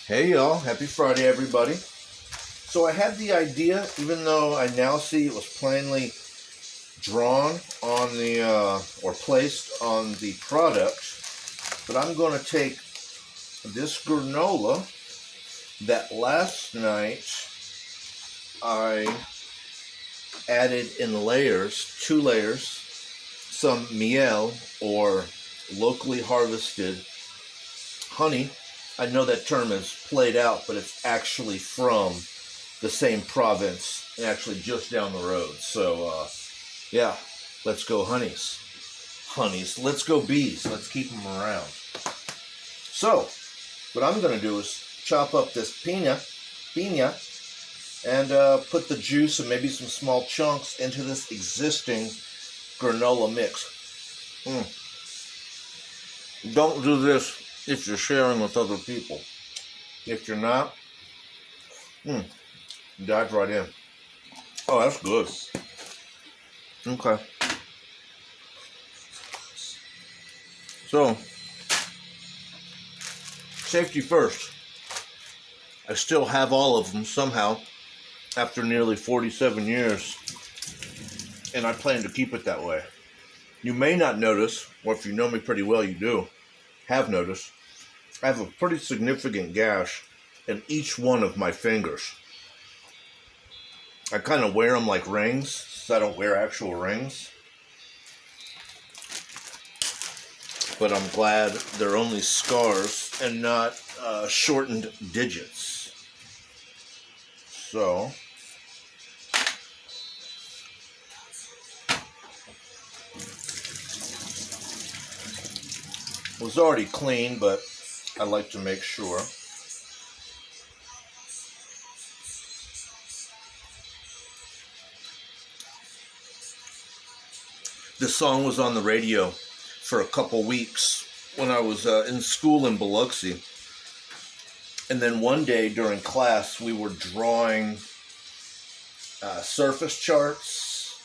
Hey y'all, happy Friday everybody. So I had the idea, even though I now see it was plainly drawn on the, or placed on the product, but I'm going to take this granola that last night I added in layers, 2 layers, some miel or locally harvested honey. I know that term is played out, but it's actually from the same province and actually just down the road. So, yeah, let's go honeys. Honeys. Let's go bees. Let's keep them around. So, what I'm going to do is chop up this pina, and put the juice and maybe some small chunks into this existing granola mix. Don't do this if you're sharing with other people. If you're not, dive right in. Oh, that's good. Okay. So, safety first. I still have all of them somehow after nearly 47 years, and I plan to keep it that way. You may not notice, or if you know me pretty well, you have noticed, I have a pretty significant gash in each one of my fingers. I kind of wear them like rings, so I don't wear actual rings. But I'm glad they're only scars and not shortened digits. So, it was already clean, but I like to make sure. This song was on the radio for a couple weeks when I was in school in Biloxi. And then one day during class, we were drawing surface charts,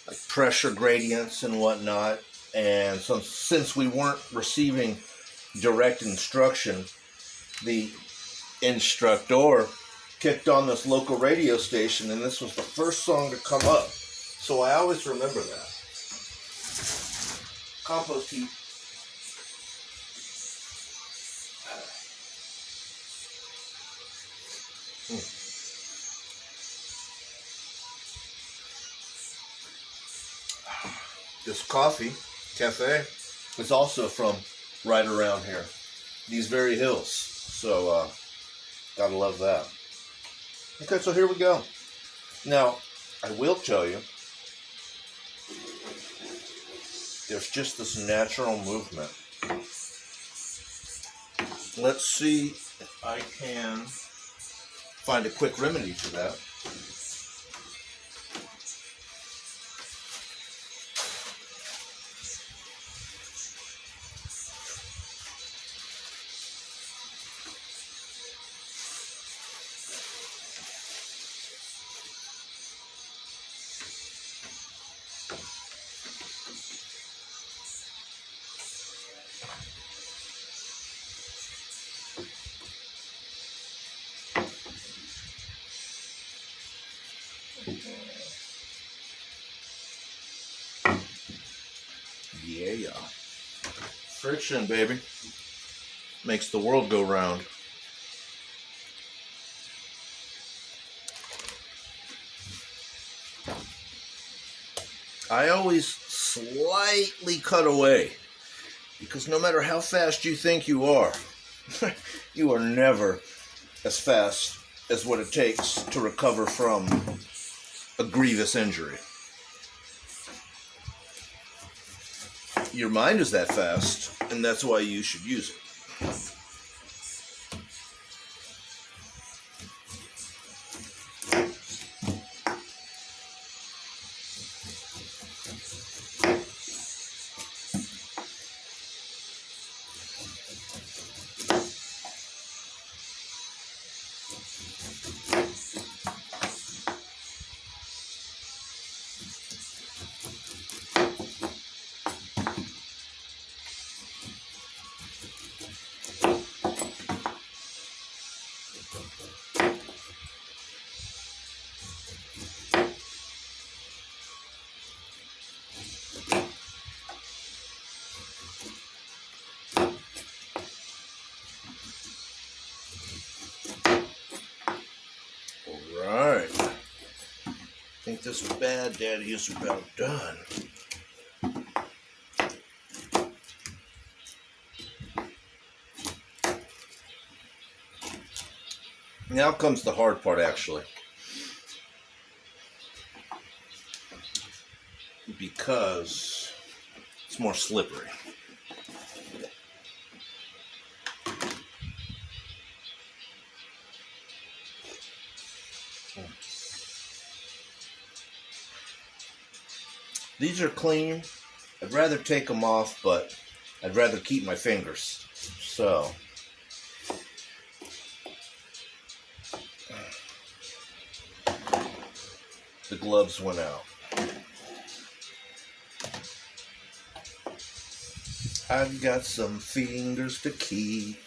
like pressure gradients and whatnot. And so, since we weren't receiving direct instruction, the instructor kicked on this local radio station, and this was the first song to come up. So I always remember that. Compost heap. This coffee cafe is also from right around here, these very hills. So, gotta love that. Okay, so here we go. Now, I will tell you, there's just this natural movement. Let's see if I can find a quick remedy for that. Yeah. Friction, baby. Makes the world go round. I always slightly cut away, because no matter how fast you think you are, you are never as fast as what it takes to recover from a grievous injury. Your mind is that fast, and that's why you should use it. Alright. I think this Bad Daddy is about done. Now comes the hard part, actually. Because it's more slippery. These are clean. I'd rather take them off, but I'd rather keep my fingers. So, the gloves went out. I've got some fingers to keep.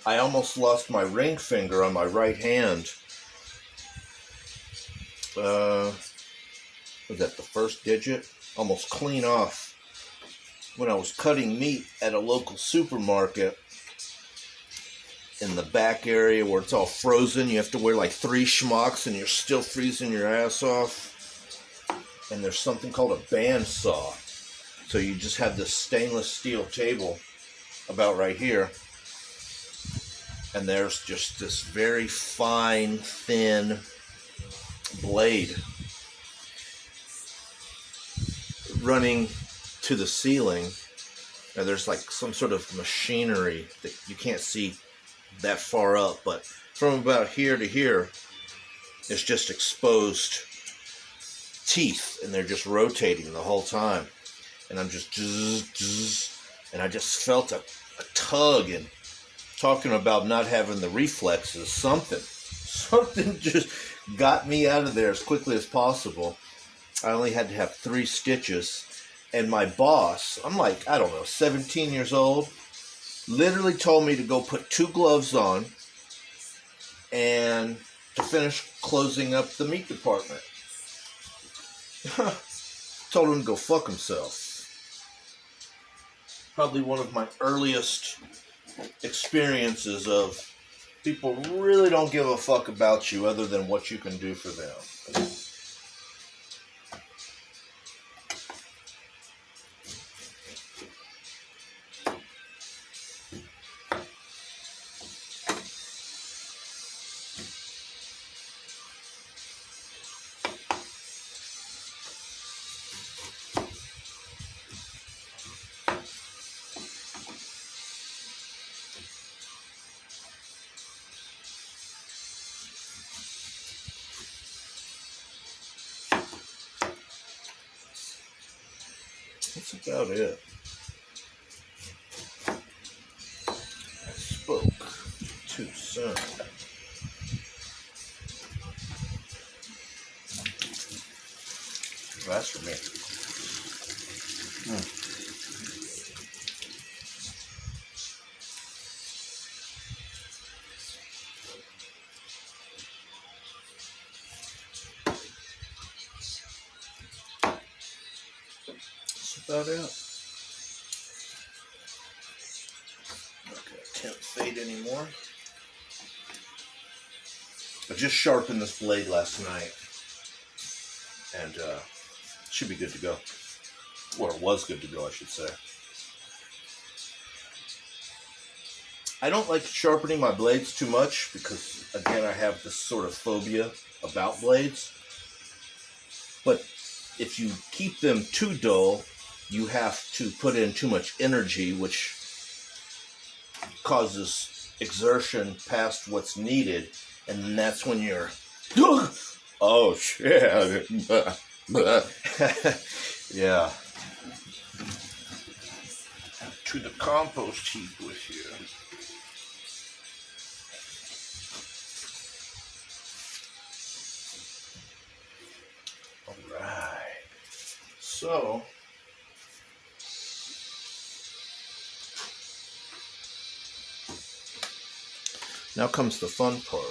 I almost lost my ring finger on my right hand. Was that the first digit? Almost clean off when I was cutting meat at a local supermarket in the back area where it's all frozen. You have to wear like 3 schmucks and you're still freezing your ass off. And there's something called a bandsaw. So you just have this stainless steel table about right here. And there's just this very fine, thin blade running to the ceiling. Now there's like some sort of machinery that you can't see that far up, but from about here to here, it's just exposed teeth, and they're just rotating the whole time. And I'm just, and I just felt a tug, and talking about not having the reflexes, something just got me out of there as quickly as possible. I only had to have 3 stitches, and my boss, I'm like, I don't know, 17 years old, literally told me to go put 2 gloves on and to finish closing up the meat department. Told him to go fuck himself. Probably one of my earliest experiences of people really don't give a fuck about you other than what you can do for them. That's about it. I spoke too soon. That's for me. That's about it. Not gonna tempt fate anymore. I just sharpened this blade last night, and should be good to go. Or it was good to go, I should say. I don't like sharpening my blades too much because, again, I have this sort of phobia about blades. But if you keep them too dull, you have to put in too much energy, which causes exertion past what's needed, and then that's when you're, oh shit. Yeah. to the compost heap with you. All right. So, now comes the fun part.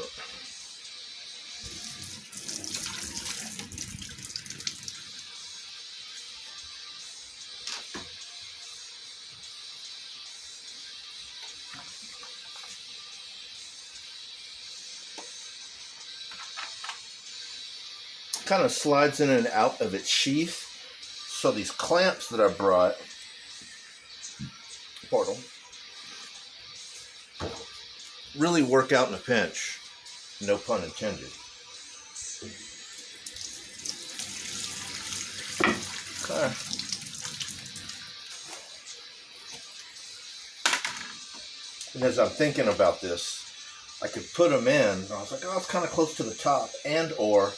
Kind of slides in and out of its sheath. So these clamps that I brought, pardon, really work out in a pinch. No pun intended. Okay. And as I'm thinking about this, I could put them in. I was like, oh, it's kind of close to the top, and or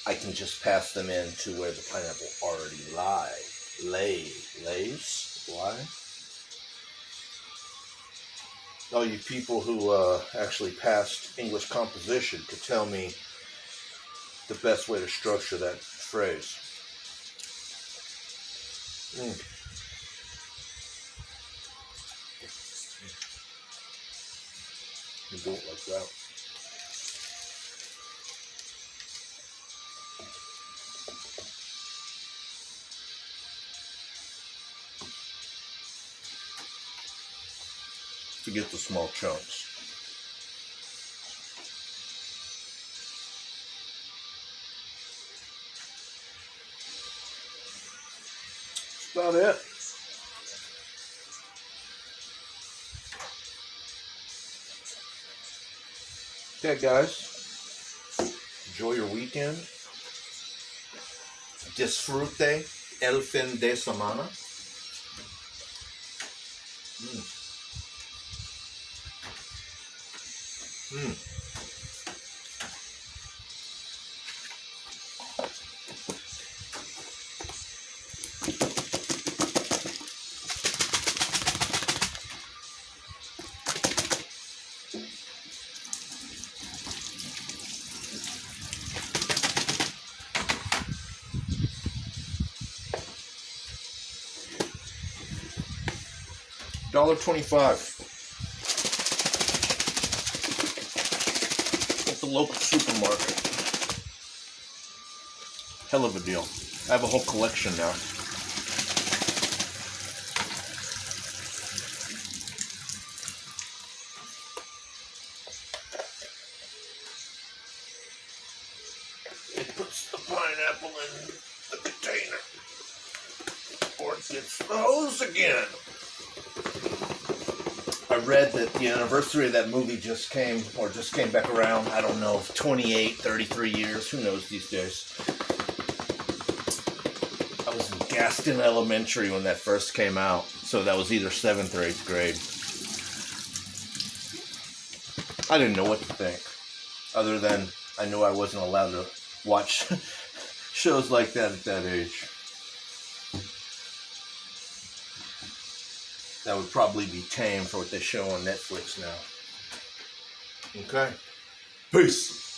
I can just pass them in to where the pineapple already lays. Why? All you people who actually passed English composition could tell me the best way to structure that phrase. You do it like that. To get the small chunks. That's about it. Okay, guys. Enjoy your weekend. Disfrute el fin de semana. $1.25 at the local supermarket. Hell of a deal. I have a whole collection now. It puts the pineapple in the container, or it gets the hose again. I read that the anniversary of that movie just came back around, I don't know, 28, 33 years, who knows these days. I was in Gaston Elementary when that first came out, so that was either 7th or 8th grade. I didn't know what to think, other than I knew I wasn't allowed to watch shows like that at that age. That would probably be tame for what they show on Netflix now. Okay. Peace.